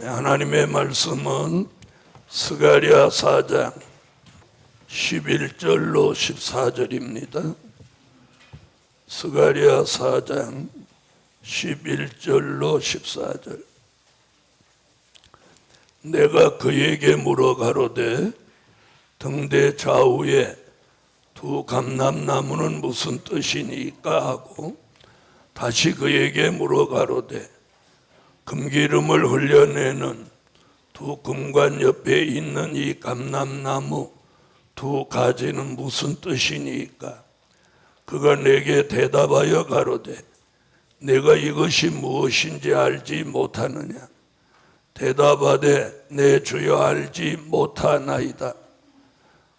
하나님의 말씀은 스가랴 4장 11절로 14절입니다. 스가랴 4장 11절로 14절. 내가 그에게 물어 가로되 등대 좌우에 두 감람나무는 무슨 뜻이니까 하고 다시 그에게 물어 가로되 금기름을 흘려내는 두 금관 옆에 있는 이 감람나무 두 가지는 무슨 뜻이니까? 그가 내게 대답하여 가로되 내가 이것이 무엇인지 알지 못하느냐? 대답하되 내 주여 알지 못하나이다.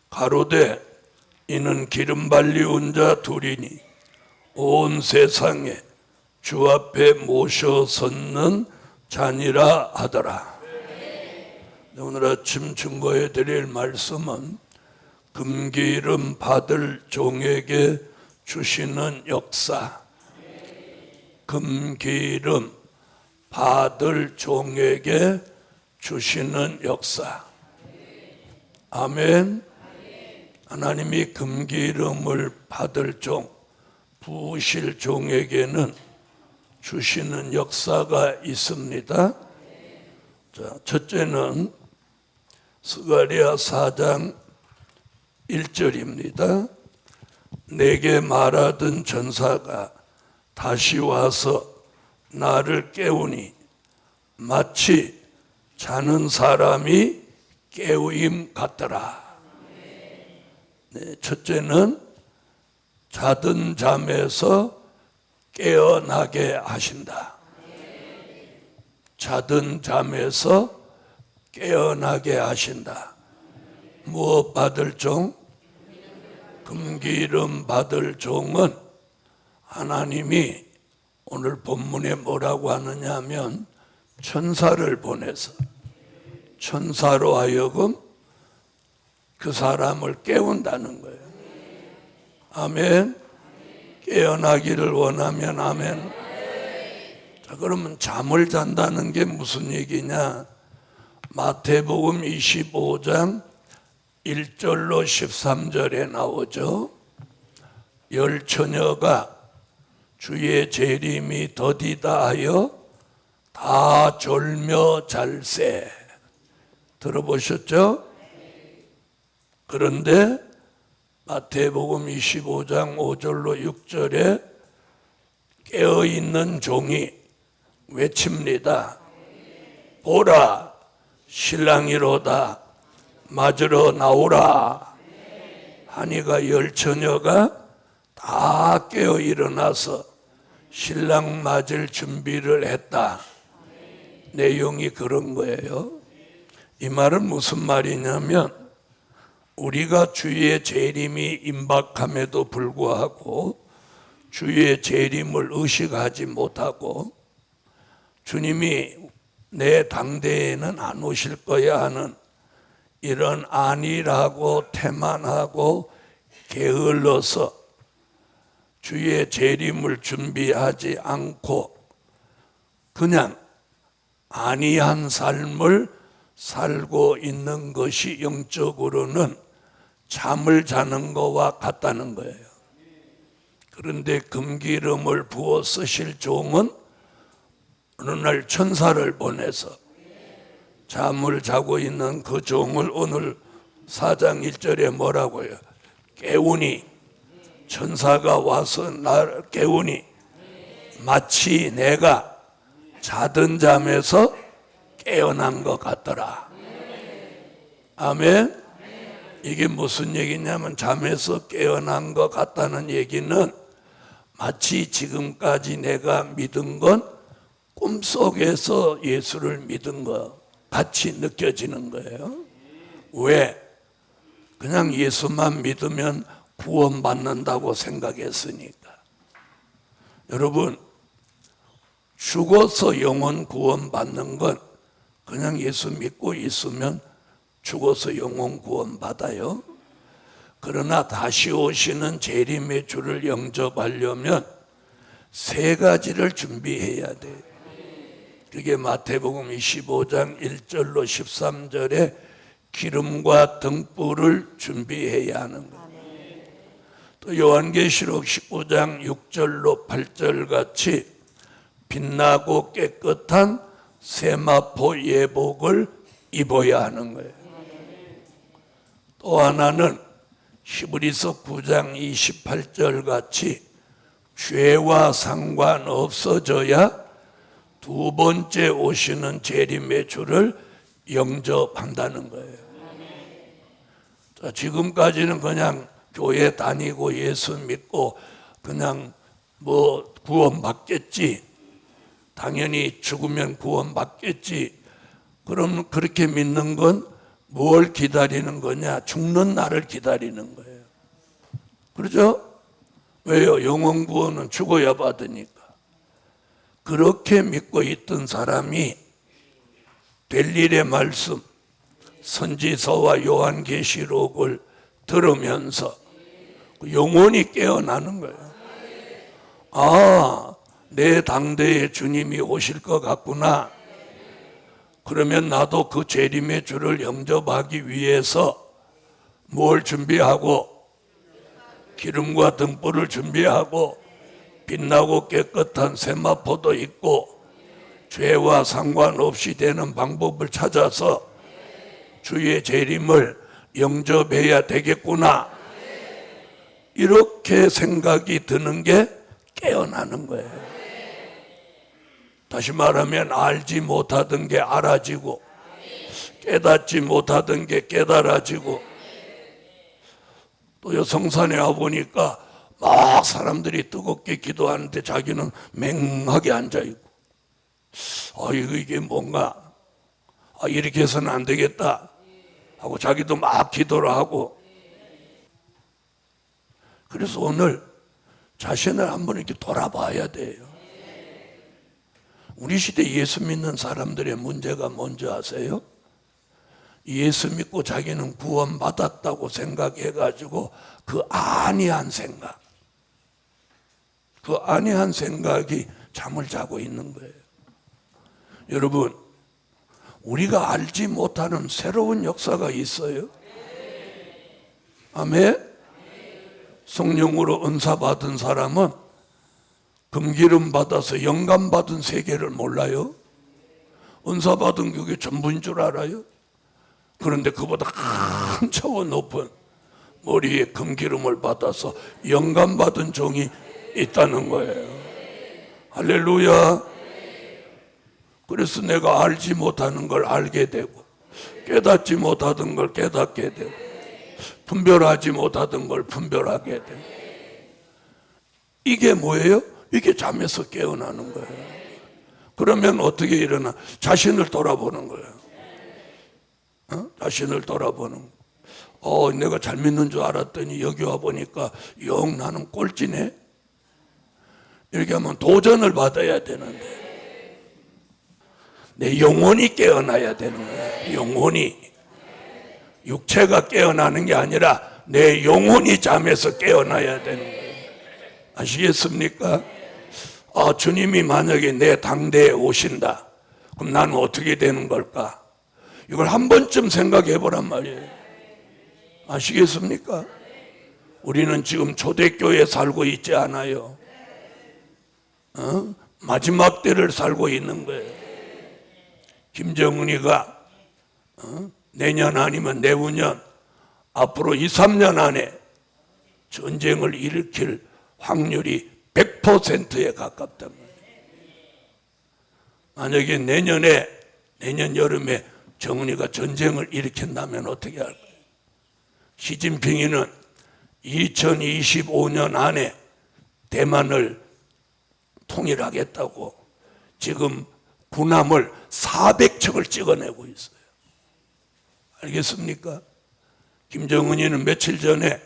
가로되 이는 기름 발리운 자 둘이니 온 세상에 주 앞에 모셔 섰는 자니라 하더라. 오늘 아침 증거해 드릴 말씀은 금기름 받을 종에게 주시는 역사. 금기름 받을 종에게 주시는 역사. 아멘. 하나님이 금기름을 받을 종, 부으실 종에게는 주시는 역사가 있습니다. 자, 첫째는 스가랴 4장 1절입니다. 내게 말하던 전사가 다시 와서 나를 깨우니 마치 자는 사람이 깨우임 같더라. 네, 첫째는 자던 잠에서 깨어나게 하신다. 자던 잠에서 깨어나게 하신다. 무엇 받을 종? 금기름 받을 종은 하나님이 오늘 본문에 뭐라고 하느냐 하면 천사를 보내서 천사로 하여금 그 사람을 깨운다는 거예요. 아멘. 깨어나기를 원하면 아멘. 자, 그러면 잠을 잔다는 게 무슨 얘기냐? 마태복음 25장 1절로 13절에 나오죠. 열 처녀가 주의 재림이 더디다 하여 다 졸며 잘세. 들어보셨죠? 그런데 마태복음 25장 5절로 6절에 깨어있는 종이 외칩니다. 보라, 신랑이로다. 맞으러 나오라. 하니가 열 처녀가 다 깨어 일어나서 신랑 맞을 준비를 했다. 내용이 그런 거예요. 이 말은 무슨 말이냐면 우리가 주의 재림이 임박함에도 불구하고 주의 재림을 의식하지 못하고 주님이 내 당대에는 안 오실 거야 하는 이런 안일하고 태만하고 게을러서 주의 재림을 준비하지 않고 그냥 안이한 삶을 살고 있는 것이 영적으로는 잠을 자는 것과 같다는 거예요. 그런데 금기름을 부어 쓰실 종은 어느 날 천사를 보내서 잠을 자고 있는 그 종을 오늘 4장 1절에 뭐라고요? 깨우니, 천사가 와서 나를 깨우니 마치 내가 자던 잠에서 깨어난 것 같더라. 아멘. 이게 무슨 얘기냐면 잠에서 깨어난 것 같다는 얘기는 마치 지금까지 내가 믿은 건 꿈속에서 예수를 믿은 것 같이 느껴지는 거예요. 왜? 그냥 예수만 믿으면 구원받는다고 생각했으니까. 여러분, 죽어서 영혼 구원받는 건 그냥 예수 믿고 있으면 죽어서 영혼 구원받아요. 그러나 다시 오시는 재림의 주를 영접하려면 세 가지를 준비해야 돼요. 그게 마태복음 25장 1절로 13절에 기름과 등불을 준비해야 하는 거예요. 또 요한계시록 19장 6절로 8절 같이 빛나고 깨끗한 세마포 예복을 입어야 하는 거예요. 또 하나는 히브리서 9장 28절 같이 죄와 상관없어져야 두 번째 오시는 재림의 주를 영접한다는 거예요. 자, 지금까지는 그냥 교회 다니고 예수 믿고 그냥 뭐 구원 받겠지, 당연히 죽으면 구원 받겠지. 그럼 그렇게 믿는 건 뭘 기다리는 거냐? 죽는 날을 기다리는 거예요. 그렇죠? 왜요? 영원 구원은 죽어야 받으니까. 그렇게 믿고 있던 사람이 될 일의 말씀, 선지서와 요한계시록을 들으면서 영혼이 깨어나는 거예요. 아, 내 당대에 주님이 오실 것 같구나. 그러면 나도 그 재림의 주를 영접하기 위해서 뭘 준비하고, 기름과 등불을 준비하고, 빛나고 깨끗한 세마포도 있고, 죄와 상관없이 되는 방법을 찾아서 주의 재림을 영접해야 되겠구나. 이렇게 생각이 드는 게 깨어나는 거예요. 다시 말하면 알지 못하던 게 알아지고, 깨닫지 못하던 게 깨달아지고. 또 성산에 와보니까 막 사람들이 뜨겁게 기도하는데 자기는 맹하게 앉아있고, 이게 뭔가, 이렇게 해서는 안 되겠다 하고 자기도 막 기도를 하고. 그래서 오늘 자신을 한번 이렇게 돌아봐야 돼요. 우리 시대 예수 믿는 사람들의 문제가 뭔지 아세요? 예수 믿고 자기는 구원받았다고 생각해가지고 그 안이한 생각, 그 안이한 생각이 잠을 자고 있는 거예요. 여러분, 우리가 알지 못하는 새로운 역사가 있어요. 아멘? 성령으로 은사 받은 사람은 금기름 받아서 영감 받은 세계를 몰라요? 은사 받은 게 전부인 줄 알아요? 그런데 그보다 한 차원 높은 머리에 금기름을 받아서 영감 받은 종이 있다는 거예요. 할렐루야. 그래서 내가 알지 못하는 걸 알게 되고, 깨닫지 못하던 걸 깨닫게 되고, 분별하지 못하던 걸 분별하게 되고. 이게 뭐예요? 이게 잠에서 깨어나는 거예요. 그러면 어떻게 일어나? 자신을 돌아보는 거예요. 자신을 돌아보는 거. 내가 잘 믿는 줄 알았더니 여기 와보니까 영 나는 꼴찌네. 이렇게 하면 도전을 받아야 되는데, 내 영혼이 깨어나야 되는 거예요. 영혼이. 육체가 깨어나는 게 아니라 내 영혼이 잠에서 깨어나야 되는 거예요. 아시겠습니까? 주님이 만약에 내 당대에 오신다. 그럼 나는 어떻게 되는 걸까? 이걸 한 번쯤 생각해 보란 말이에요. 아시겠습니까? 우리는 지금 초대교회에 살고 있지 않아요. 마지막 때를 살고 있는 거예요. 김정은이가 내년 아니면 내후년, 앞으로 2, 3년 안에 전쟁을 일으킬 확률이 100%에 가깝단 말이에요. 만약에 내년 여름에 정은이가 전쟁을 일으킨다면 어떻게 할까요? 시진핑이는 2025년 안에 대만을 통일하겠다고 지금 군함을 400척을 찍어내고 있어요. 알겠습니까? 김정은이는 며칠 전에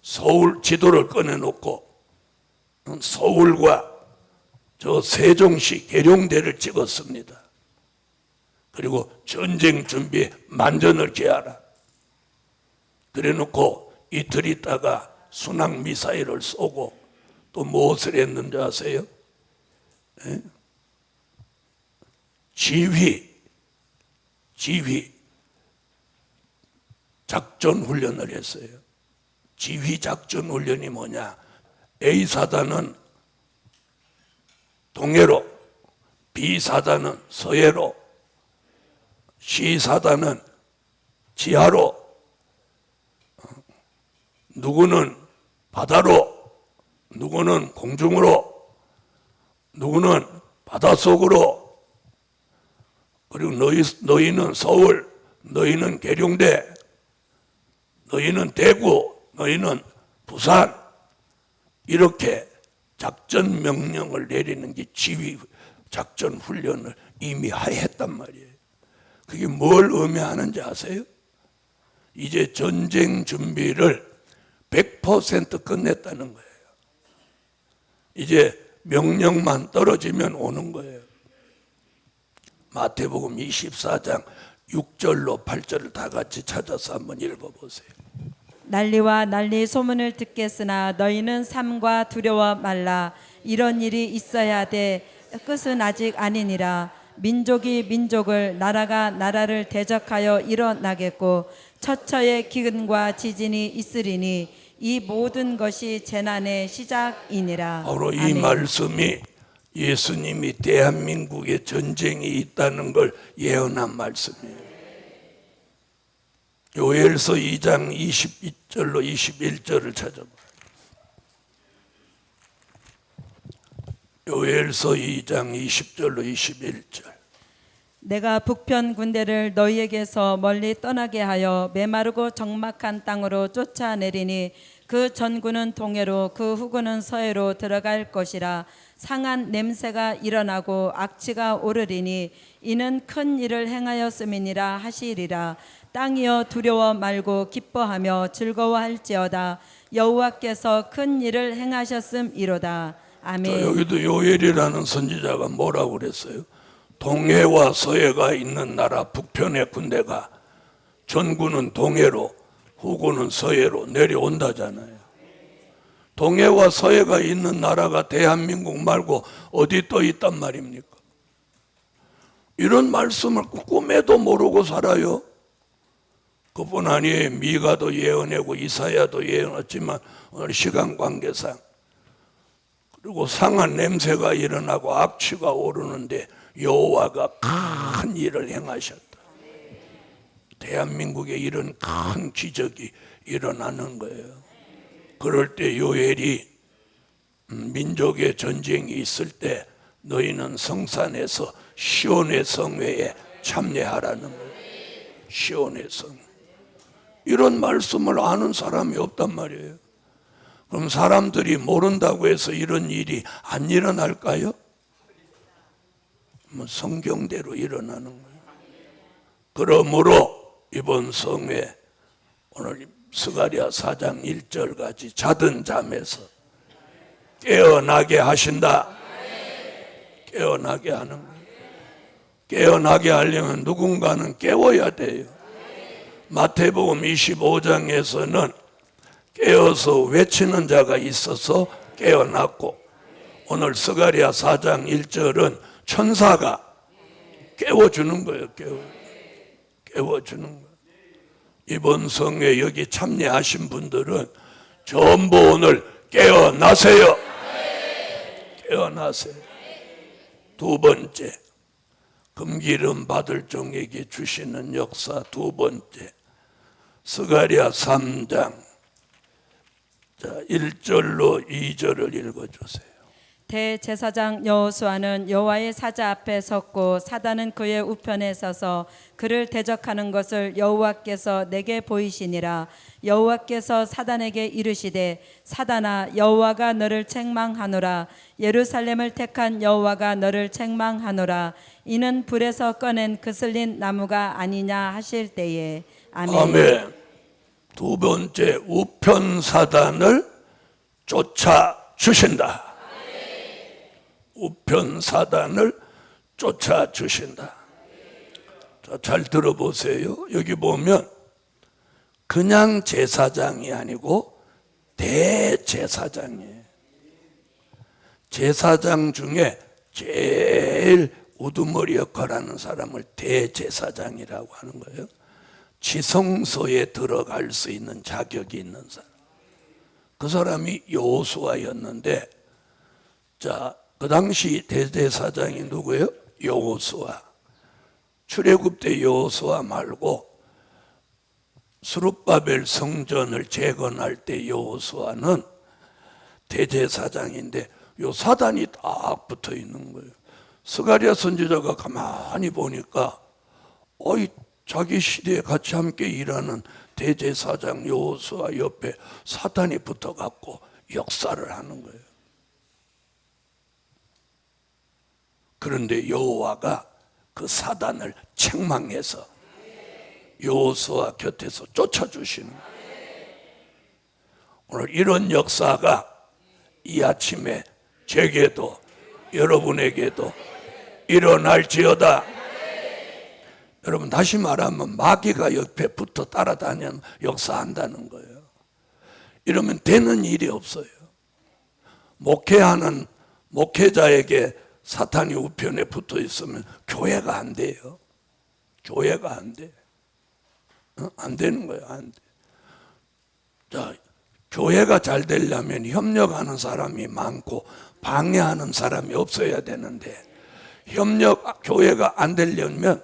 서울 지도를 꺼내놓고 서울과 저 세종시 계룡대를 찍었습니다. 그리고 전쟁 준비에 만전을 기하라. 그래놓고 이틀 있다가 순항 미사일을 쏘고 또 무엇을 했는지 아세요? 지휘 작전 훈련을 했어요. 지휘 작전 훈련이 뭐냐? A 사단은 동해로, B 사단은 서해로, C 사단은 지하로, 누구는 바다로, 누구는 공중으로, 누구는 바닷속으로, 그리고 너희는 서울, 너희는 계룡대, 너희는 대구, 너희는 부산, 이렇게 작전 명령을 내리는 게 지휘 작전 훈련을 이미 했단 말이에요. 그게 뭘 의미하는지 아세요? 이제 전쟁 준비를 100% 끝냈다는 거예요. 이제 명령만 떨어지면 오는 거예요. 마태복음 24장 6절로 8절을 다 같이 찾아서 한번 읽어보세요. 난리와 난리 소문을 듣겠으나 너희는 삼가 두려워 말라. 이런 일이 있어야 돼. 끝은 아직 아니니라. 민족이 민족을, 나라가 나라를 대적하여 일어나겠고 처처의 기근과 지진이 있으리니 이 모든 것이 재난의 시작이니라. 바로 이 아멘. 말씀이 예수님이 대한민국에 전쟁이 있다는 걸 예언한 말씀이에요. 요엘서 2장 22절로 21절을 찾아봐요. 요엘서 2장 20절로 21절. 내가 북편 군대를 너희에게서 멀리 떠나게 하여 메마르고 적막한 땅으로 쫓아내리니 그 전군은 동해로 그 후군은 서해로 들어갈 것이라. 상한 냄새가 일어나고 악취가 오르리니 이는 큰 일을 행하였음이니라 하시리라. 땅이여 두려워 말고 기뻐하며 즐거워할지어다. 여호와께서 큰 일을 행하셨음이로다. 아멘. 여기도 요엘이라는 선지자가 뭐라고 그랬어요? 동해와 서해가 있는 나라 북편의 군대가 전군은 동해로 후군은 서해로 내려온다잖아요. 동해와 서해가 있는 나라가 대한민국 말고 어디 또 있단 말입니까? 이런 말씀을 꿈에도 모르고 살아요. 그뿐 아니에요. 미가도 예언하고 이사야도 예언했지만 오늘 시간 관계상, 그리고 상한 냄새가 일어나고 악취가 오르는데 여호와가 큰 일을 행하셨다. 대한민국에 이런 큰 기적이 일어나는 거예요. 그럴 때 요엘이 민족의 전쟁이 있을 때 너희는 성산에서 시온의 성회에 참여하라는 거예요. 시온의 성회. 이런 말씀을 아는 사람이 없단 말이에요. 그럼 사람들이 모른다고 해서 이런 일이 안 일어날까요? 성경대로 일어나는 거예요. 그러므로 이번 성회 오늘 스가랴 4장 1절까지 자던 잠에서 깨어나게 하신다. 깨어나게 하는 거예요. 깨어나게 하려면 누군가는 깨워야 돼요. 마태복음 25장에서는 깨어서 외치는 자가 있어서 깨어났고, 오늘 스가랴 4장 1절은 천사가 깨워주는 거예요. 깨워주는 거예요. 이번 성회 여기 참여하신 분들은 전부 오늘 깨어나세요. 깨어나세요. 두 번째, 금기름 받을 종에게 주시는 역사. 두 번째, 스가랴 3장 1절로 2절을 읽어주세요. 대제사장 여호수아는 여호와의 사자 앞에 섰고 사단은 그의 우편에 서서 그를 대적하는 것을 여호와께서 내게 보이시니라. 여호와께서 사단에게 이르시되 사단아, 여호와가 너를 책망하노라. 예루살렘을 택한 여호와가 너를 책망하노라. 이는 불에서 꺼낸 그슬린 나무가 아니냐 하실 때에. 아멘. 아멘. 두 번째, 우편 사단을 쫓아 주신다. 우편 사단을 쫓아 주신다. 자, 잘 들어보세요. 여기 보면 그냥 제사장이 아니고 대제사장이에요. 제사장 중에 제일 우두머리 역할하는 사람을 대제사장이라고 하는 거예요. 지성소에 들어갈 수 있는 자격이 있는 사람. 그 사람이 여호수아였는데, 자, 그 당시 대제사장이 누구예요? 여호수아. 출애굽 때 여호수아 말고 스룹바벨 성전을 재건할 때 여호수아는 대제사장인데 요 사단이 딱 붙어 있는 거예요. 스가랴 선지자가 가만히 보니까 자기 시대에 같이 함께 일하는 대제사장 여호수아 옆에 사탄이 붙어갖고 역사를 하는 거예요. 그런데 여호와가 그 사단을 책망해서 여호수아 곁에서 쫓아주시는 거예요. 오늘 이런 역사가 이 아침에 제게도 여러분에게도 일어날지어다. 여러분, 다시 말하면 마귀가 옆에 붙어 따라다니는 역사한다는 거예요. 이러면 되는 일이 없어요. 목회하는 목회자에게 사탄이 우편에 붙어 있으면 교회가 안 돼요. 교회가 안 돼. 안 되는 거예요. 안 돼. 자, 교회가 잘 되려면 협력하는 사람이 많고 방해하는 사람이 없어야 되는데, 교회가 안 되려면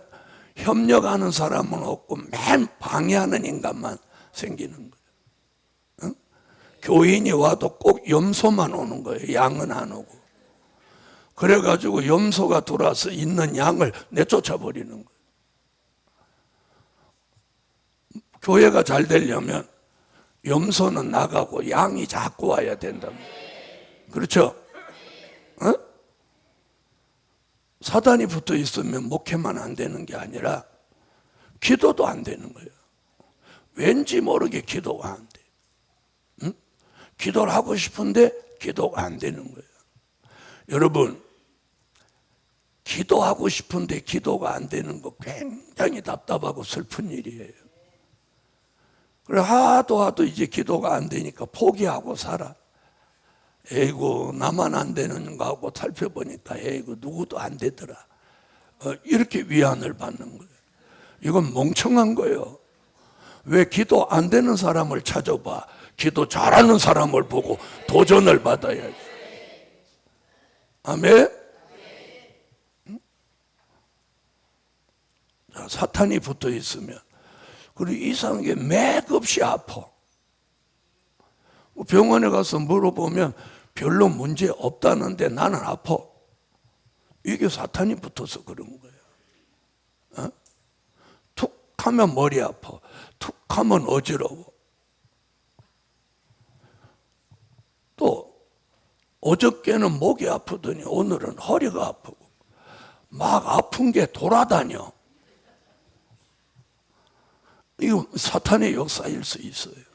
협력하는 사람은 없고 맨 방해하는 인간만 생기는 거예요. 교인이 와도 꼭 염소만 오는 거예요. 양은 안 오고. 그래가지고 염소가 들어와서 있는 양을 내쫓아 버리는 거예요. 교회가 잘 되려면 염소는 나가고 양이 자꾸 와야 된다. 그렇죠? 사단이 붙어 있으면 목회만 안 되는 게 아니라 기도도 안 되는 거예요. 왠지 모르게 기도가 안 돼. 기도를 하고 싶은데 기도가 안 되는 거예요. 여러분, 기도하고 싶은데 기도가 안 되는 거 굉장히 답답하고 슬픈 일이에요. 그래, 하도 이제 기도가 안 되니까 포기하고 살아. 에이구, 나만 안 되는 거 하고 살펴보니까 에이구, 누구도 안 되더라. 이렇게 위안을 받는 거예요. 이건 멍청한 거예요. 왜 기도 안 되는 사람을 찾아봐? 기도 잘하는 사람을 보고 도전을 받아야지. 아멘? 자, 사탄이 붙어 있으면, 그리고 이상하게 맥없이 아파. 병원에 가서 물어보면 별로 문제 없다는데 나는 아파. 이게 사탄이 붙어서 그런 거예요. 툭 하면 머리 아파. 툭 하면 어지러워. 또 어저께는 목이 아프더니 오늘은 허리가 아프고 막 아픈 게 돌아다녀. 이거 사탄의 역사일 수 있어요.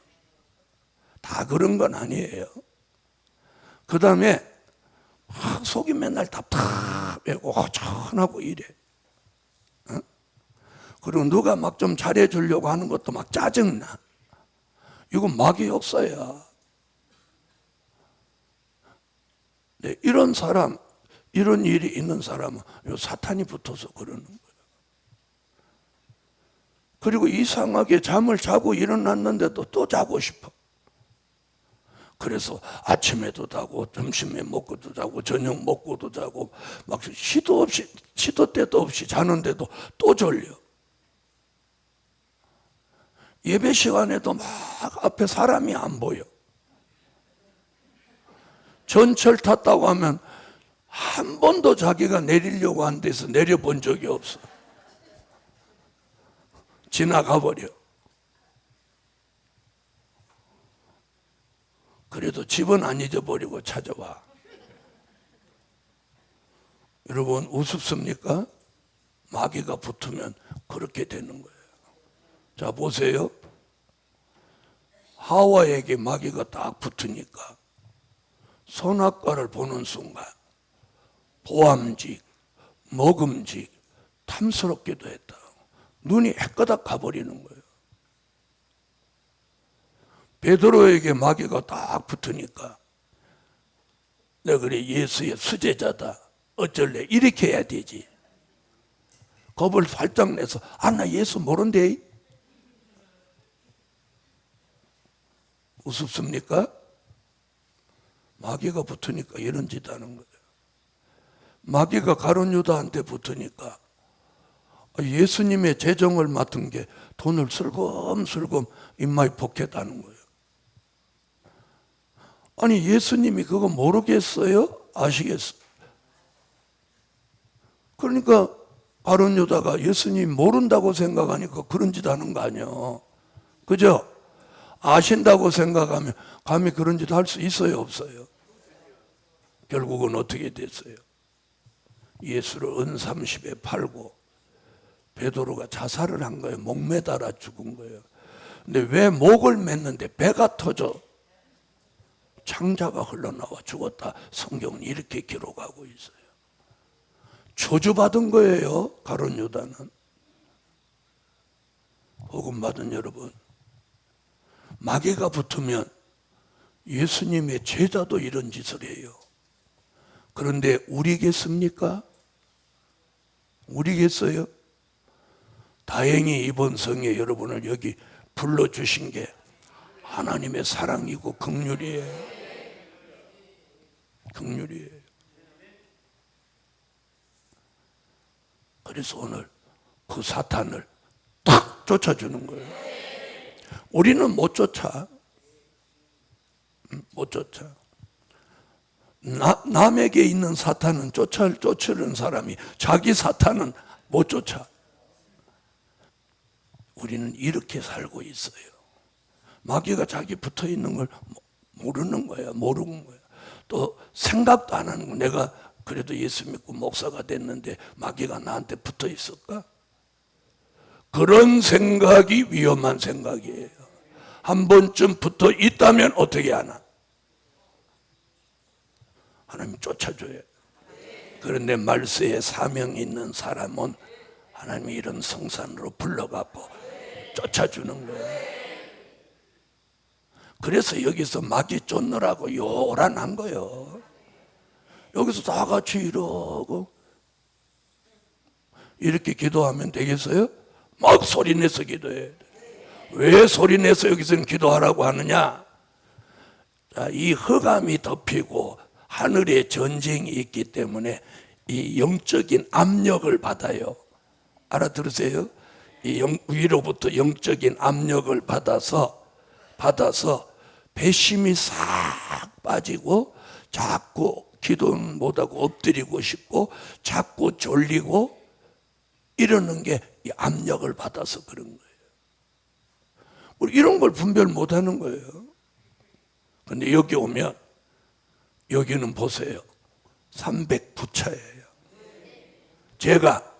다 그런 건 아니에요. 그 다음에 속이 맨날 답답하고 허전하고 이래. 그리고 누가 막 좀 잘해주려고 하는 것도 막 짜증나. 이건 마귀 역사야. 네, 이런 사람, 이런 일이 있는 사람은 사탄이 붙어서 그러는 거예요. 그리고 이상하게 잠을 자고 일어났는데도 또 자고 싶어. 그래서 아침에도 자고 점심에 먹고도 자고 저녁 먹고도 자고 막 시도 때도 없이 자는데도 또 졸려. 예배 시간에도 막 앞에 사람이 안 보여. 전철 탔다고 하면 한 번도 자기가 내리려고 한 데서 내려본 적이 없어. 지나가 버려. 그래도 집은 안 잊어버리고 찾아와. 여러분, 우습습니까? 마귀가 붙으면 그렇게 되는 거예요. 자, 보세요. 하와에게 마귀가 딱 붙으니까 선악과를 보는 순간 보암직, 먹음직, 탐스럽기도 했다. 눈이 해꺼닥 가버리는 거예요. 베드로에게 마귀가 딱 붙으니까 내가 그래, 예수의 수제자다, 어쩔래, 이렇게 해야 되지. 겁을 활짝 내서 나 예수 모른대. 우습습니까? 마귀가 붙으니까 이런 짓 하는 거예요. 마귀가 가룟 유다한테 붙으니까 예수님의 재정을 맡은 게 돈을 슬금슬금 입마에 포켓하는 거예요. 아니 예수님이 그거 모르겠어요? 아시겠어요? 그러니까 가룟 유다가 예수님 모른다고 생각하니까 그런 짓 하는 거 아니에요. 그죠? 아신다고 생각하면 감히 그런 짓 할 수 있어요? 없어요? 결국은 어떻게 됐어요? 예수를 은30에 팔고 베드로가 자살을 한 거예요. 목 매달아 죽은 거예요. 근데 왜 목을 맸는데 배가 터져 창자가 흘러나와 죽었다. 성경은 이렇게 기록하고 있어요. 저주받은 거예요. 가룟 유다는. 복음 받은 여러분, 마귀가 붙으면 예수님의 제자도 이런 짓을 해요. 그런데 우리겠습니까? 우리겠어요? 다행히 이번 성에 여러분을 여기 불러주신 게 하나님의 사랑이고 긍휼이에요. 긍휼이에요. 그래서 오늘 그 사탄을 탁 쫓아주는 거예요. 우리는 못 쫓아. 못 쫓아. 남에게 있는 사탄은 쫓으는 사람이 자기 사탄은 못 쫓아. 우리는 이렇게 살고 있어요. 마귀가 자기 붙어 있는 걸 모르는 거야. 모르는 거야. 또 생각도 안 하는 거야. 내가 그래도 예수 믿고 목사가 됐는데 마귀가 나한테 붙어 있을까? 그런 생각이 위험한 생각이에요. 한 번쯤 붙어 있다면 어떻게 하나? 하나님 쫓아줘요. 그런데 말세에 사명이 있는 사람은 하나님이 이런 성산으로 불러갖고 쫓아주는 거예요. 그래서 여기서 마귀 쫓느라고 요란한 거예요. 여기서 다 같이 이러고 이렇게 기도하면 되겠어요? 막 소리내서 기도해야 돼. 왜 소리내서 여기서는 기도하라고 하느냐? 자, 이 흑암이 덮이고 하늘에 전쟁이 있기 때문에 이 영적인 압력을 받아요. 알아들으세요? 이 위로부터 영적인 압력을 받아서 배심이 싹 빠지고 자꾸 기도는 못하고 엎드리고 싶고 자꾸 졸리고 이러는 게 이 압력을 받아서 그런 거예요. 우리 이런 걸 분별 못하는 거예요. 그런데 여기 오면 여기는 보세요. 300부차예요. 제가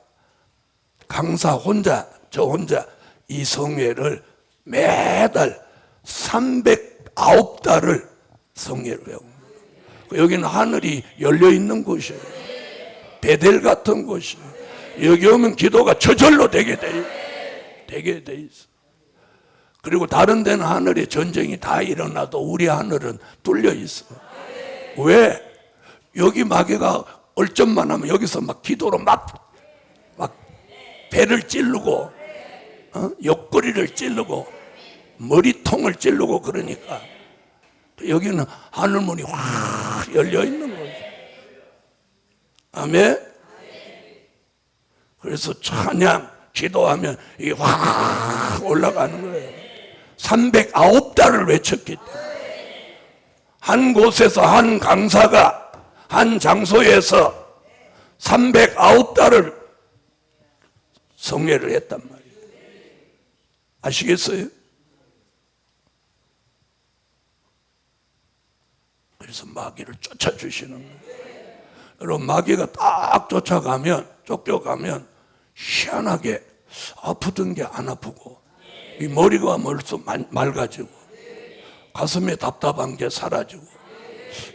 강사 혼자 저 혼자 이 성회를 매달 309달을 성회를 해요. 여기는 하늘이 열려있는 곳이에요. 베델 같은 곳이에요. 여기 오면 기도가 저절로 되게 돼 있어. 그리고 다른 데는 하늘에 전쟁이 다 일어나도 우리 하늘은 뚫려 있어. 왜? 여기 마귀가 얼점만 하면 여기서 막 기도로 막 배를 찌르고 옆구리를 찌르고 머리통을 찌르고 그러니까 여기는 하늘문이 확 열려 있는 거죠. 아멘. 그래서 찬양 기도하면 이게 확 올라가는 거예요. 309달을 외쳤기 때문에 한 곳에서 한 강사가 한 장소에서 309달을 성례를 했단 말이에요. 아시겠어요? 그래서 마귀를 쫓아주시는 거예요. 여러분 마귀가 딱 쫓겨가면 희한하게 아프던 게 안 아프고 이 머리가 벌써 맑아지고 가슴에 답답한 게 사라지고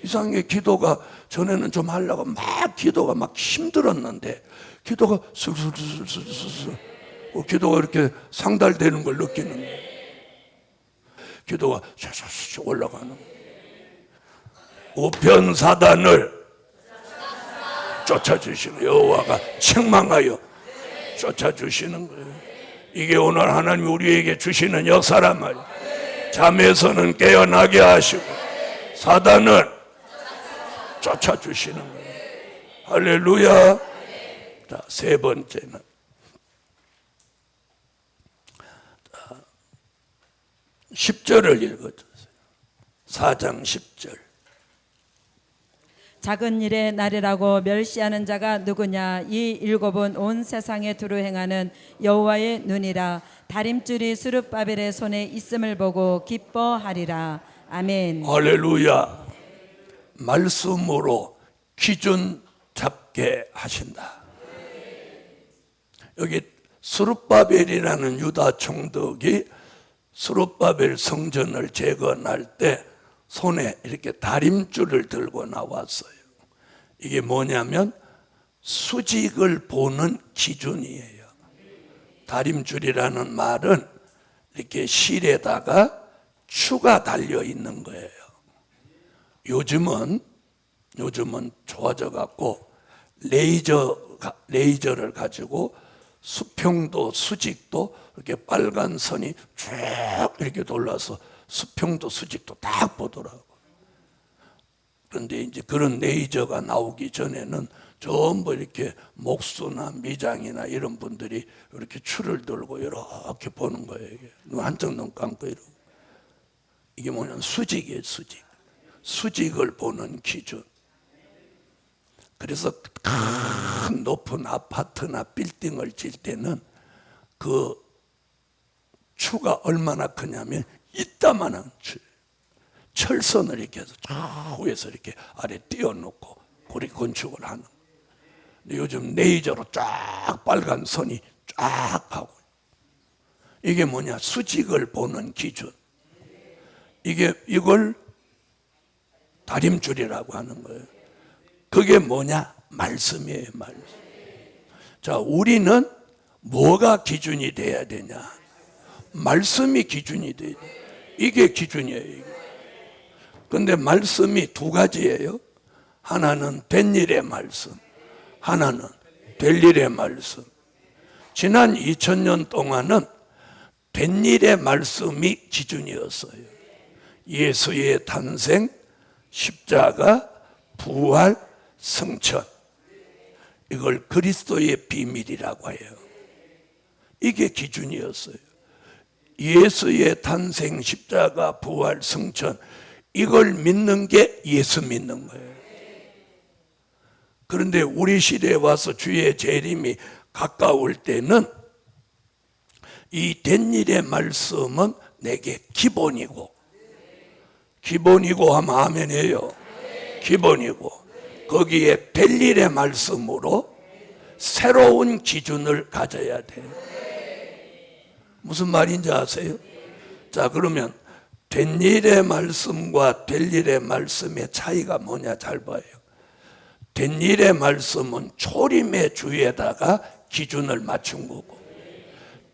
이상하게 기도가 전에는 좀 하려고 막 기도가 막 힘들었는데 기도가 슬슬슬슬슬 기도가 이렇게 상달되는 걸 느끼는 거예요. 기도가 샤샤샤 올라가는 거예요. 우편 사단을 쫓아주시는 여호와가 책망하여 쫓아주시는 거예요. 이게 오늘 하나님이 우리에게 주시는 역사란 말이에요. 잠에서는 깨어나게 하시고 사단은 쫓아주시는 거예요. 할렐루야. 자, 세 번째는 10절을 읽어주세요. 4장 10절. 작은 일의 날이라고 멸시하는 자가 누구냐? 이 일곱은 온 세상에 두루 행하는 여호와의 눈이라. 다림줄이 스룹바벨의 손에 있음을 보고 기뻐하리라. 아멘. 할렐루야. 말씀으로 기준 잡게 하신다. 여기 스룹바벨이라는 유다 총독이 스룹바벨 성전을 재건할 때 손에 이렇게 다림줄을 들고 나왔어요. 이게 뭐냐면 수직을 보는 기준이에요. 다림줄이라는 말은 이렇게 실에다가 추가 달려 있는 거예요. 요즘은 좋아져 갖고 레이저를 가지고 수평도 수직도 이렇게 빨간 선이 쭉 이렇게 돌아서 수평도 수직도 딱 보더라고. 그런데 이제 그런 레이저가 나오기 전에는 전부 이렇게 목수나 미장이나 이런 분들이 이렇게 추를 들고 이렇게 보는 거예요. 한쪽 눈 감고 이러고. 이게 뭐냐면 수직이에요, 수직. 수직을 보는 기준. 그래서 큰 높은 아파트나 빌딩을 질 때는 그 추가 얼마나 크냐면 이따만한 철선을 이렇게 해서 저 위에서 이렇게 아래 띄워놓고 그렇게 건축을 하는. 근데 요즘 레이저로 쫙 빨간 선이 쫙 하고. 이게 뭐냐? 수직을 보는 기준. 이걸 다림줄이라고 하는 거예요. 그게 뭐냐? 말씀이에요, 말씀. 자, 우리는 뭐가 기준이 돼야 되냐? 말씀이 기준이 돼야 돼. 이게 기준이에요. 그런데 말씀이 두 가지예요. 하나는 된 일의 말씀, 하나는 될 일의 말씀. 지난 2000년 동안은 된 일의 말씀이 기준이었어요. 예수의 탄생, 십자가, 부활, 성천. 이걸 그리스도의 비밀이라고 해요. 이게 기준이었어요. 예수의 탄생, 십자가, 부활, 성천. 이걸 믿는 게 예수 믿는 거예요. 그런데 우리 시대에 와서 주의 재림이 가까울 때는 이 된 일의 말씀은 내게 기본이고 하면 아멘이에요. 기본이고 거기에 될 일의 말씀으로 새로운 기준을 가져야 돼요. 무슨 말인지 아세요? 자, 그러면 된 일의 말씀과 될 일의 말씀의 차이가 뭐냐 잘 봐요. 된 일의 말씀은 초림의 주에다가 기준을 맞춘 거고,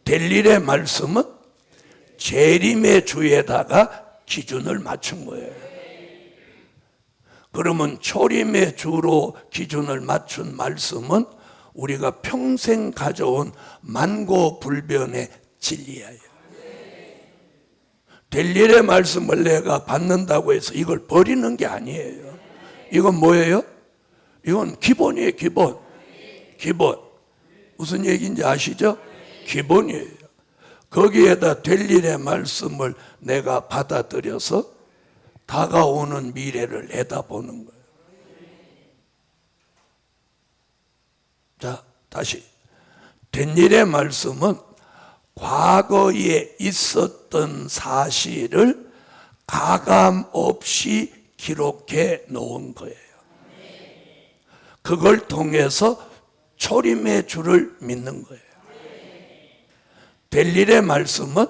될 일의 말씀은 재림의 주에다가 기준을 맞춘 거예요. 그러면 초림의 주로 기준을 맞춘 말씀은 우리가 평생 가져온 만고불변의 진리예요. 될 일의 말씀을 내가 받는다고 해서 이걸 버리는 게 아니에요. 이건 뭐예요? 이건 기본이에요, 기본. 기본. 무슨 얘기인지 아시죠? 기본이에요. 거기에다 될 일의 말씀을 내가 받아들여서 다가오는 미래를 내다보는 거예요. 자, 다시. 된 일의 말씀은 과거에 있었던 사실을 가감 없이 기록해 놓은 거예요. 그걸 통해서 초림의 주를 믿는 거예요. 될 일의 말씀은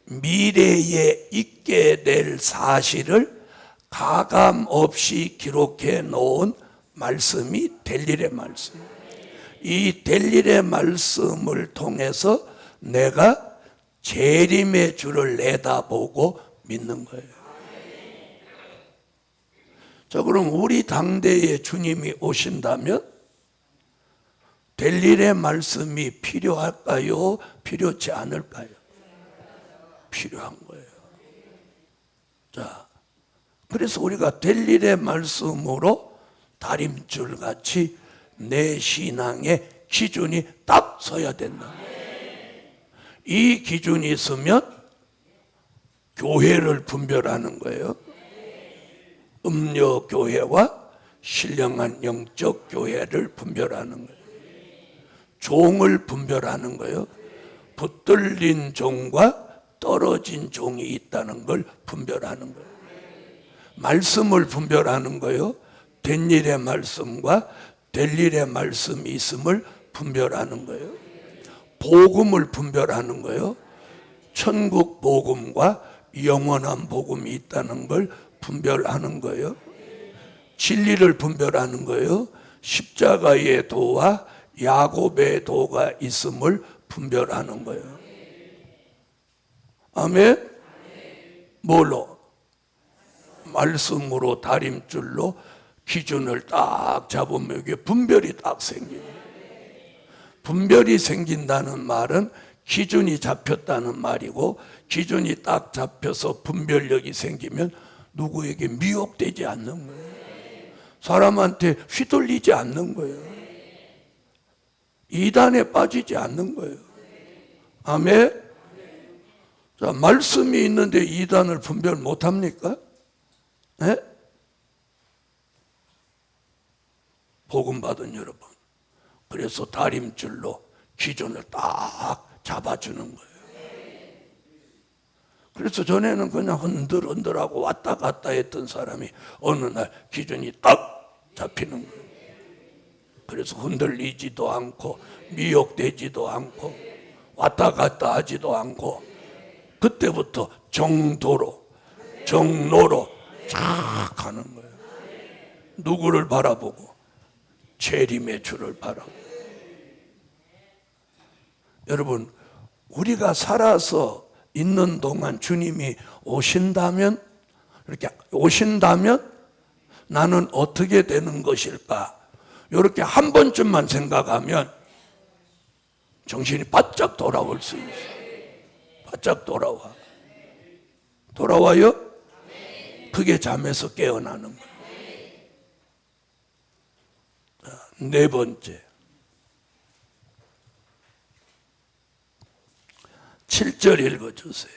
미래에 있게 될 사실을 가감 없이 기록해 놓은 말씀이 될 일의 말씀. 이 될 일의 말씀을 통해서 내가 재림의 주를 내다보고 믿는 거예요. 자, 그럼 우리 당대에 주님이 오신다면 될 일의 말씀이 필요할까요? 필요치 않을까요? 필요한 거예요. 자, 그래서 우리가 될 일의 말씀으로 다림줄 같이 내 신앙의 기준이 딱 서야 된다. 이 기준이 있으면 교회를 분별하는 거예요. 음료 교회와 신령한 영적 교회를 분별하는 거예요. 종을 분별하는 거예요. 붙들린 종과 떨어진 종이 있다는 걸 분별하는 거예요. 말씀을 분별하는 거예요. 된 일의 말씀과 될 일의 말씀이 있음을 분별하는 거예요. 복음을 분별하는 거예요. 천국 복음과 영원한 복음이 있다는 걸 분별하는 거예요. 진리를 분별하는 거예요. 십자가의 도와 야곱의 도가 있음을 분별하는 거예요. 아멘? 뭘로? 말씀으로 다림줄로 기준을 딱 잡으면 이게 분별이 딱 생겨요. 분별이 생긴다는 말은 기준이 잡혔다는 말이고, 기준이 딱 잡혀서 분별력이 생기면 누구에게 미혹되지 않는 거예요. 사람한테 휘둘리지 않는 거예요. 이단에 빠지지 않는 거예요. 아멘? 자, 말씀이 있는데 이단을 분별 못합니까? 네? 복음 받은 여러분, 그래서 다림줄로 기준을 딱 잡아주는 거예요. 그래서 전에는 그냥 흔들흔들하고 왔다 갔다 했던 사람이 어느 날 기준이 딱 잡히는 거예요. 그래서 흔들리지도 않고 미혹되지도 않고 왔다 갔다 하지도 않고, 그때부터 정도로 정로로 쫙 가는 거예요. 누구를 바라보고? 재림의 주를 바라보고. 여러분, 우리가 살아서 있는 동안 주님이 오신다면, 이렇게 오신다면 나는 어떻게 되는 것일까? 이렇게 한 번쯤만 생각하면 정신이 바짝 돌아올 수 있어요. 바짝 돌아와. 돌아와요? 그게 잠에서 깨어나는 거예요. 네 번째, 7절 읽어주세요.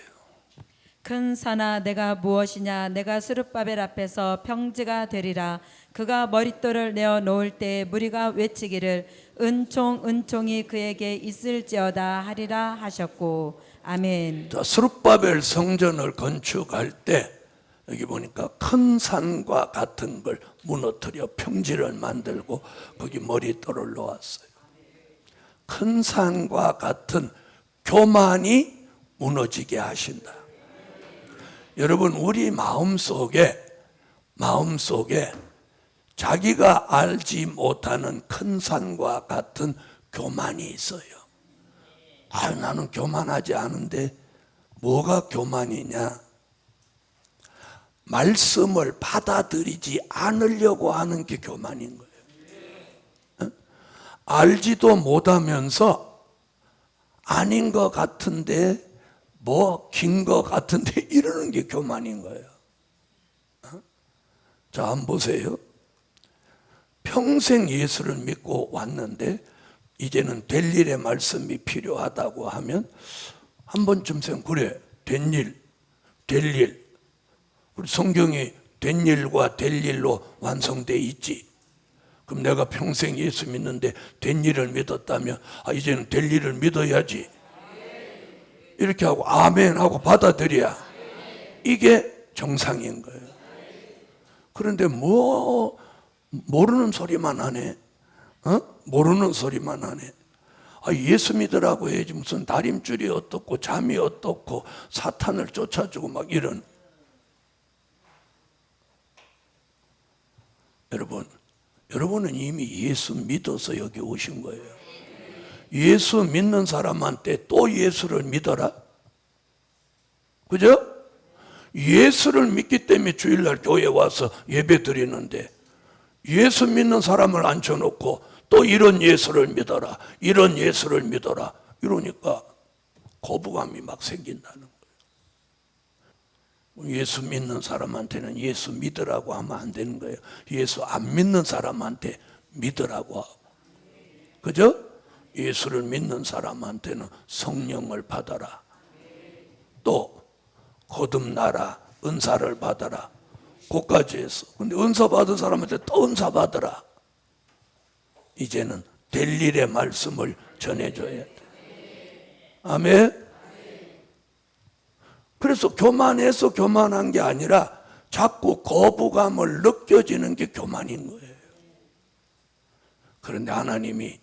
큰 산아 내가 무엇이냐, 내가 스룹바벨 앞에서 평지가 되리라. 그가 머릿돌을 내어 놓을 때 무리가 외치기를 은총 은총이 그에게 있을지어다 하리라 하셨고. 아멘. 자, 스룹바벨 성전을 건축할 때 여기 보니까 큰 산과 같은 걸 무너뜨려 평지를 만들고 거기 머릿돌을 놓았어요. 큰 산과 같은 교만이 무너지게 하신다. 여러분, 우리 마음속에 자기가 알지 못하는 큰 산과 같은 교만이 있어요. 나는 교만하지 않은데 뭐가 교만이냐? 말씀을 받아들이지 않으려고 하는 게 교만인 거예요. 알지도 못하면서 아닌 것 같은데 뭐 긴 것 같은데 이러는 게 교만인 거예요. 자, 한번 보세요. 평생 예수를 믿고 왔는데 이제는 될 일의 말씀이 필요하다고 하면 한 번쯤 그래, 된 일. 우리 성경이 된 일과 될 일로 완성되어 있지. 그럼 내가 평생 예수 믿는데 된 일을 믿었다면 이제는 될 일을 믿어야지. 이렇게 하고 아멘 하고 받아들여야 이게 정상인 거예요. 그런데 모르는 소리만 하네. 모르는 소리만 하네. 예수 믿으라고 해야지 무슨 다림줄이 어떻고 잠이 어떻고 사탄을 쫓아주고 막 이런. 여러분은 이미 예수 믿어서 여기 오신 거예요. 예수 믿는 사람한테 또 예수를 믿어라. 그죠? 예수를 믿기 때문에 주일날 교회 와서 예배 드리는데 예수 믿는 사람을 앉혀놓고 또 이런 예수를 믿어라, 이런 예수를 믿어라. 이러니까 거부감이 막 생긴다는 거예요. 예수 믿는 사람한테는 예수 믿으라고 하면 안 되는 거예요. 예수 안 믿는 사람한테 믿으라고 하고, 그죠? 예수를 믿는 사람한테는 성령을 받아라, 또 거듭나라, 은사를 받아라, 그까지 했어. 근데 은사 받은 사람한테 또 은사 받으라. 이제는 될 일의 말씀을 전해줘야 돼. 아멘. 그래서 교만해서 교만한 게 아니라 자꾸 거부감을 느껴지는 게 교만인 거예요. 그런데 하나님이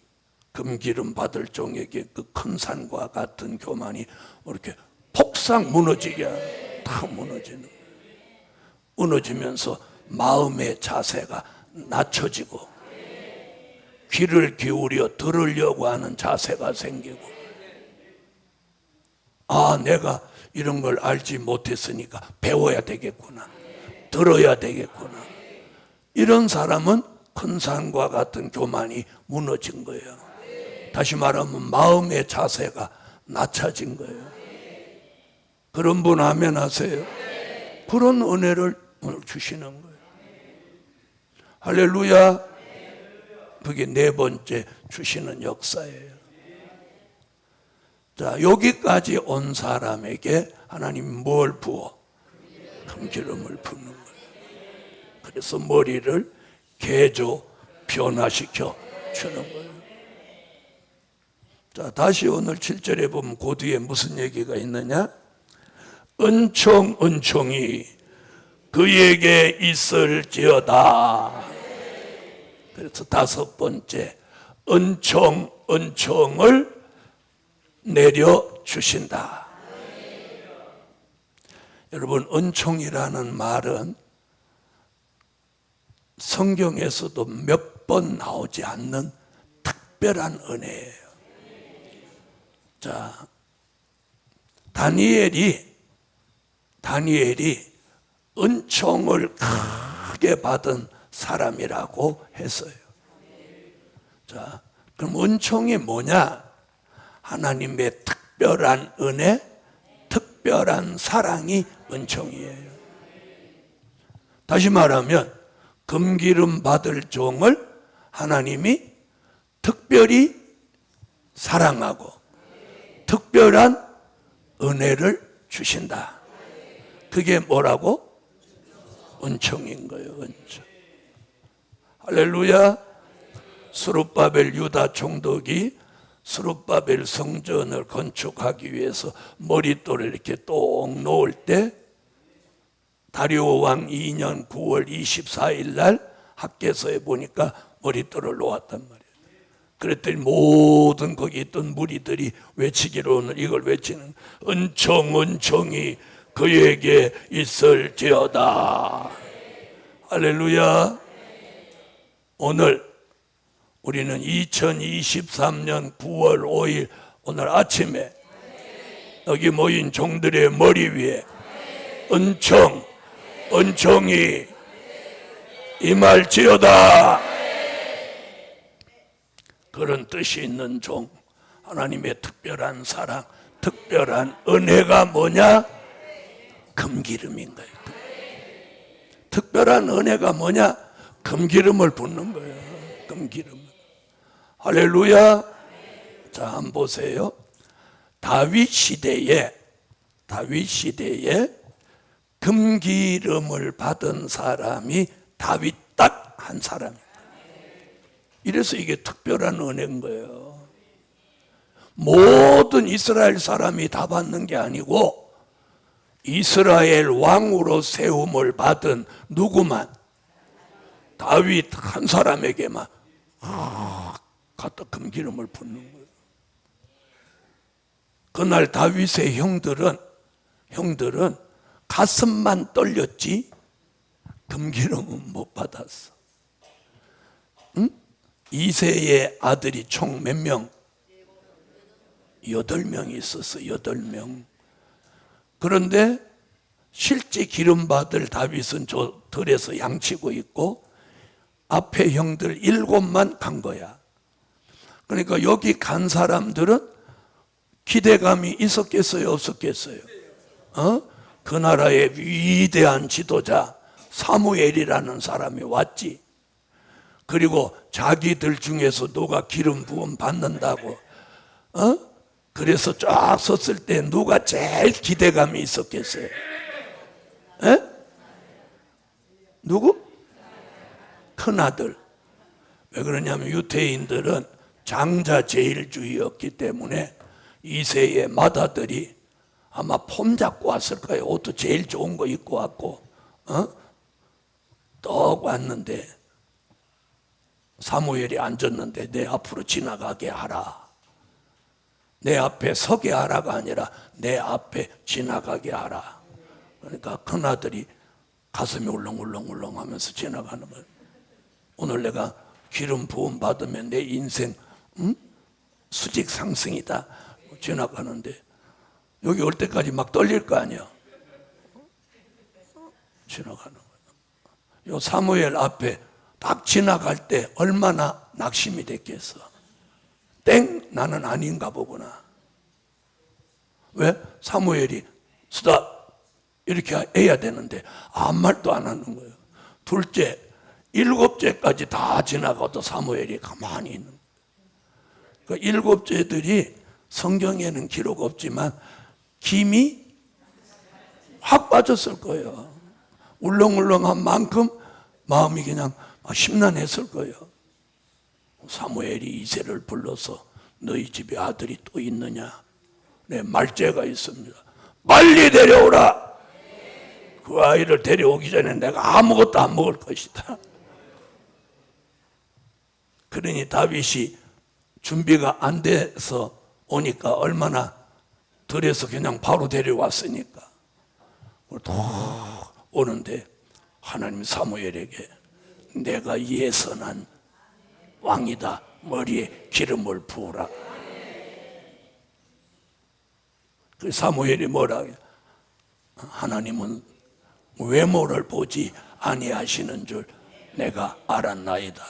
금기름 받을 종에게 그 큰 산과 같은 교만이 이렇게 폭삭 무너지게 다 무너지는 거예요. 무너지면서 마음의 자세가 낮춰지고 귀를 기울여 들으려고 하는 자세가 생기고, 아, 내가 이런 걸 알지 못했으니까 배워야 되겠구나, 들어야 되겠구나. 이런 사람은 큰 산과 같은 교만이 무너진 거예요. 다시 말하면 마음의 자세가 낮춰진 거예요. 그런 분 아멘 하세요. 그런 은혜를 오늘 주시는 거예요. 할렐루야. 그게 네 번째 주시는 역사예요. 자, 여기까지 온 사람에게 하나님 뭘 부어? 금기름을 붓는 거예요. 그래서 머리를 개조 변화시켜 주는 거예요. 자, 다시 오늘 7절에 보면 그 뒤에 무슨 얘기가 있느냐? 은총이 그에게 있을지어다. 그래서 다섯 번째, 은총을 내려주신다. 여러분, 은총이라는 말은 성경에서도 몇 번 나오지 않는 특별한 은혜예요. 자, 다니엘이 은총을 크게 받은 사람이라고 했어요. 자, 그럼 은총이 뭐냐? 하나님의 특별한 은혜, 특별한 사랑이 은총이에요. 다시 말하면 금기름 받을 종을 하나님이 특별히 사랑하고 특별한 은혜를 주신다. 그게 뭐라고? 은총인 거예요. 은총. 할렐루야. 스룹바벨 유다 총독이 스룹바벨 성전을 건축하기 위해서 머릿돌을 이렇게 똥 놓을 때 다리오 왕 2년 9월 24일 날 학개서에 보니까 머릿돌을 놓았단 말이에요. 그랬더니 모든 거기 있던 무리들이 외치기로는 이걸 외치는, 은총이 그에게 있을지어다. 할렐루야. 오늘 우리는 2023년 9월 5일 오늘 아침에 여기 모인 종들의 머리 위에 은총이 임할지어다. 그런 뜻이 있는 종, 하나님의 특별한 사랑, 특별한 은혜가 뭐냐? 금기름인 거예요. 특별한 은혜가 뭐냐? 금기름을 붓는 거예요. 금기름. 할렐루야. 자, 한번 보세요. 다윗 시대에 금기름을 받은 사람이 다윗 딱 한 사람이에요. 이래서 이게 특별한 은혜인 거예요. 모든 이스라엘 사람이 다 받는 게 아니고 이스라엘 왕으로 세움을 받은 누구만, 다윗 한 사람에게만 갖다 금기름을 붓는 거예요. 그날 다윗의 형들은 가슴만 떨렸지 금기름은 못 받았어. 응? 이새의 아들이 총 몇 명? 8명이 있었어. 8명. 그런데 실제 기름 받을 다윗은 저 들에서 양치고 있고 앞에 형들 7만 간 거야. 그러니까 여기 간 사람들은 기대감이 있었겠어요, 없었겠어요? 그 나라의 위대한 지도자 사무엘이라는 사람이 왔지. 그리고 자기들 중에서 누가 기름 부음 받는다고, 그래서 쫙 섰을 때 누가 제일 기대감이 있었겠어요? 누구? 큰아들. 왜 그러냐면 유대인들은 장자 제일주의였기 때문에 이세의 맏아들이 아마 폼 잡고 왔을 거예요. 옷도 제일 좋은 거 입고 왔고, 떡 왔는데 사무엘이 앉았는데 내 앞으로 지나가게 하라. 내 앞에 서게 하라가 아니라 내 앞에 지나가게 하라. 그러니까 큰아들이 가슴이 울렁울렁울렁 하면서 지나가는 거예요. 오늘 내가 기름 부음 받으면 내 인생 수직 상승이다. 지나가는데 여기 올 때까지 막 떨릴 거 아니야. 지나가는 거예요. 요 사무엘 앞에 딱 지나갈 때 얼마나 낙심이 됐겠어. 땡, 나는 아닌가 보구나. 왜? 사무엘이 스탑 이렇게 해야 되는데 아무 말도 안 하는 거예요. 둘째, 7째까지 다 지나가도 사무엘이 가만히 있는 거예요. 그 7째들이 성경에는 기록 없지만 김이 확 빠졌을 거예요. 울렁울렁한 만큼 마음이 그냥 심란했을 거예요. 사무엘이 이새를 불러서 너희 집에 아들이 또 있느냐? 네, 말째가 있습니다. 빨리 데려오라. 그 아이를 데려오기 전에 내가 아무것도 안 먹을 것이다. 그러니 다윗이 준비가 안 돼서 오니까 얼마나 덜해서 그냥 바로 데려왔으니까 또 오는데 하나님 사무엘에게 내가 예선한 왕이다. 머리에 기름을 부으라. 그 사무엘이 뭐라 해요? 하나님은 외모를 보지 아니하시는 줄 내가 알았나이다.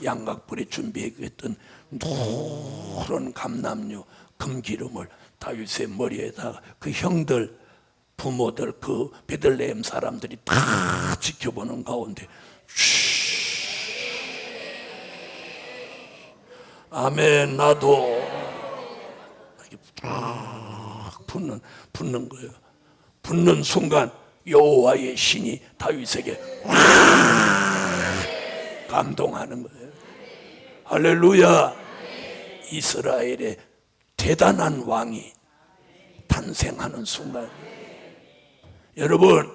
양각불에 준비했던 노란 감람류 금기름을 다윗의 머리에다가 그 형들 부모들 그 베들레헴 사람들이 다 지켜보는 가운데 아멘. 나도 붙는 거예요. 붙는 순간 여호와의 신이 다윗에게 감동하는 거예요. 할렐루야. 이스라엘의 대단한 왕이 탄생하는 순간, 여러분,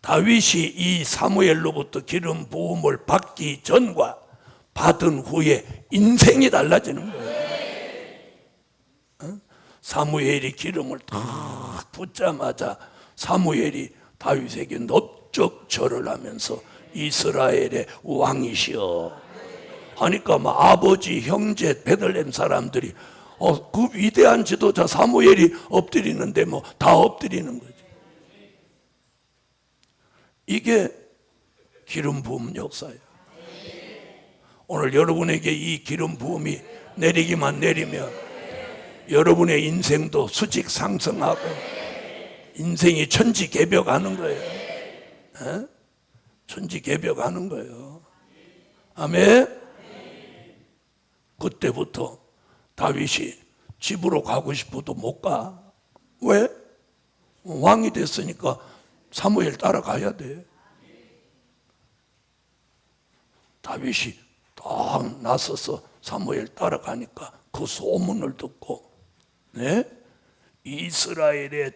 다윗이 이 사무엘로부터 기름 부음을 받기 전과 받은 후에 인생이 달라지는 거예요. 사무엘이 기름을 딱 붓자마자 사무엘이 다윗에게 넓적 절을 하면서 이스라엘의 왕이시여 하니까 막 아버지, 형제, 베들레헴 사람들이 그 위대한 지도자 사무엘이 엎드리는데 뭐 다 엎드리는 거죠. 이게 기름 부음 역사예요. 오늘 여러분에게 이 기름 부음이 내리기만 내리면 여러분의 인생도 수직 상승하고 인생이 천지개벽하는 거예요. 천지개벽하는 거예요. 아멘. 그때부터 다윗이 집으로 가고 싶어도 못 가. 왜? 왕이 됐으니까 사무엘 따라가야 돼. 다윗이 딱 나서서 사무엘 따라가니까 그 소문을 듣고, 네? 이스라엘의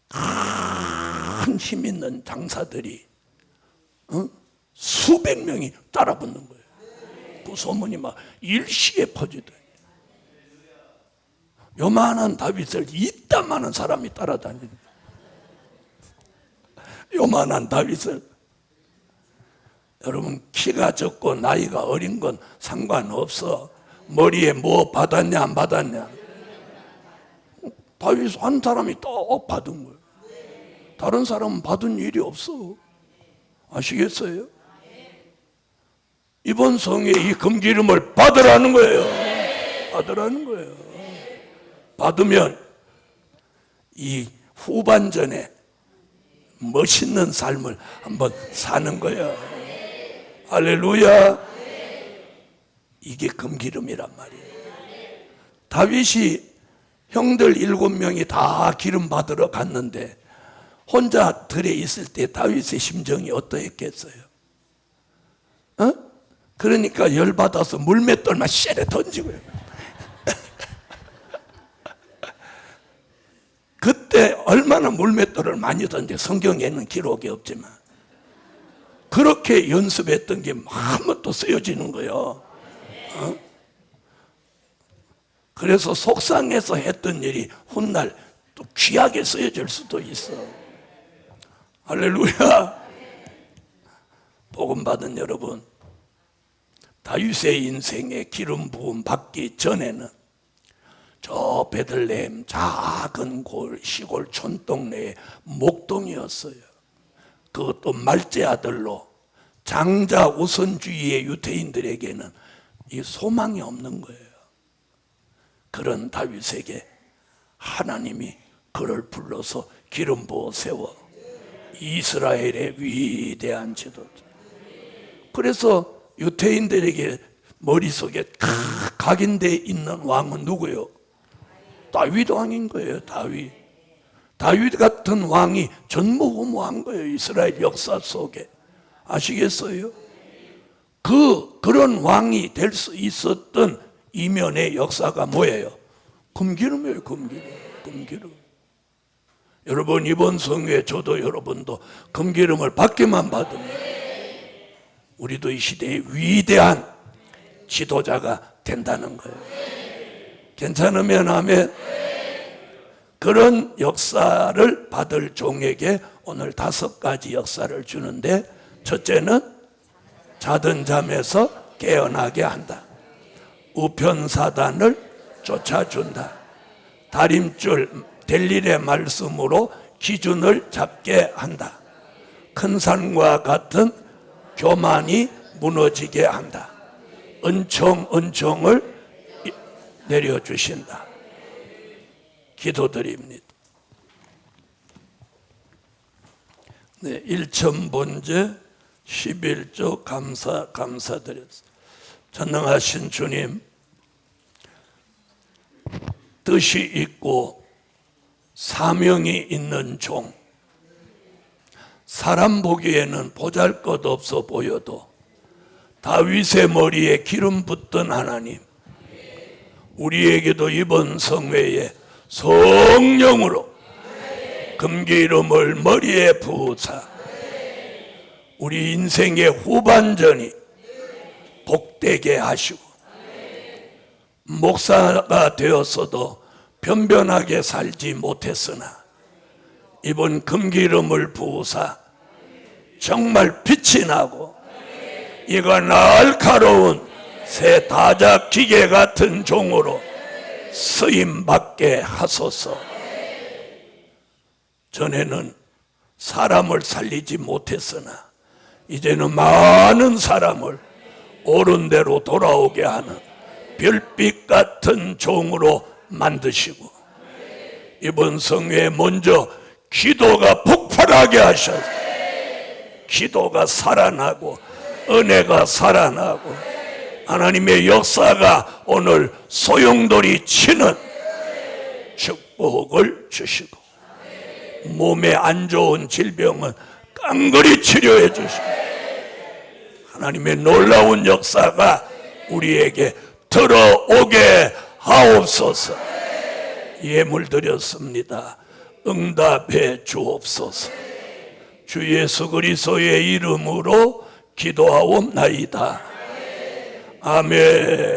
큰 힘 있는 장사들이 수백 명이 따라 붙는 거예요. 그 소문이 막 일시에 퍼지더니 요만한 다윗을 이따만한 사람이 따라다니는 거예요. 요만한 다윗을. 여러분, 키가 적고 나이가 어린 건 상관없어. 머리에 뭐 받았냐 안 받았냐. 다윗 한 사람이 딱 받은 거예요. 다른 사람은 받은 일이 없어. 아시겠어요? 이번 성회에 이 금기름을 받으라는 거예요. 받으라는 거예요. 받으면 이 후반전에 멋있는 삶을 한번 사는 거예요. 할렐루야. 이게 금기름이란 말이에요. 다윗이 형들 7명이 다 기름 받으러 갔는데 혼자 들에 있을 때 다윗의 심정이 어떠했겠어요? 그러니까 열받아서 물맷돌만 쎄려 던지고요. 그때 얼마나 물맷돌을 많이 던져, 성경에는 기록이 없지만 그렇게 연습했던 게 한번 또 쓰여지는 거예요. 그래서 속상해서 했던 일이 훗날 또 귀하게 쓰여질 수도 있어. 할렐루야. 복음 받은 여러분, 다윗의 인생에 기름 부음 받기 전에는 저 베들레헴 작은 시골 촌동네의 목동이었어요. 그것도 말제 아들로 장자 우선주의의 유대인들에게는 이 소망이 없는 거예요. 그런 다윗에게 하나님이 그를 불러서 기름 부어 세워 이스라엘의 위대한 지도자. 그래서 유대인들에게 머릿속에 각인되어 있는 왕은 누구예요? 다윗 왕인 거예요. 다윗 같은 왕이 전무후무한 거예요. 이스라엘 역사 속에. 아시겠어요? 그런 왕이 될 수 있었던 이면의 역사가 뭐예요? 금기름이에요. 금기름. 여러분, 이번 성회에 저도 여러분도 금기름을 받기만 받으면 우리도 이 시대의 위대한 지도자가 된다는 거예요. 괜찮으면 아멘. 그런 역사를 받을 종에게 오늘 5가지 역사를 주는데, 첫째는 자던 잠에서 깨어나게 한다. 우편사단을 쫓아준다. 다림줄 델릴의 말씀으로 기준을 잡게 한다. 큰 산과 같은 교만이 무너지게 한다. 은총을 내려주신다. 기도드립니다. 네, 1천번제 11조 감사드렸습니다. 전능하신 주님, 뜻이 있고 사명이 있는 종, 사람 보기에는 보잘것없어 보여도 다윗의 머리에 기름 붓던 하나님, 우리에게도 이번 성회에 성령으로 금기름을 머리에 부으사 우리 인생의 후반전이 복되게 하시고, 목사가 되었어도 변변하게 살지 못했으나 이번 금기름을 부으사 정말 빛이 나고 이가 날카로운 새 다작 기계 같은 종으로 쓰임받게 하소서. 전에는 사람을 살리지 못했으나 이제는 많은 사람을 옳은 대로 돌아오게 하는 별빛 같은 종으로 만드시고, 이번 성회에 먼저 기도가 폭발하게 하셔서 기도가 살아나고 은혜가 살아나고 하나님의 역사가 오늘 소용돌이 치는 축복을 주시고, 몸에 안 좋은 질병은 깡그리 치료해 주시고, 하나님의 놀라운 역사가 우리에게 들어오게 하옵소서. 예물 드렸습니다. 응답해 주옵소서. 주 예수 그리스도의 이름으로 기도하옵나이다. 아멘.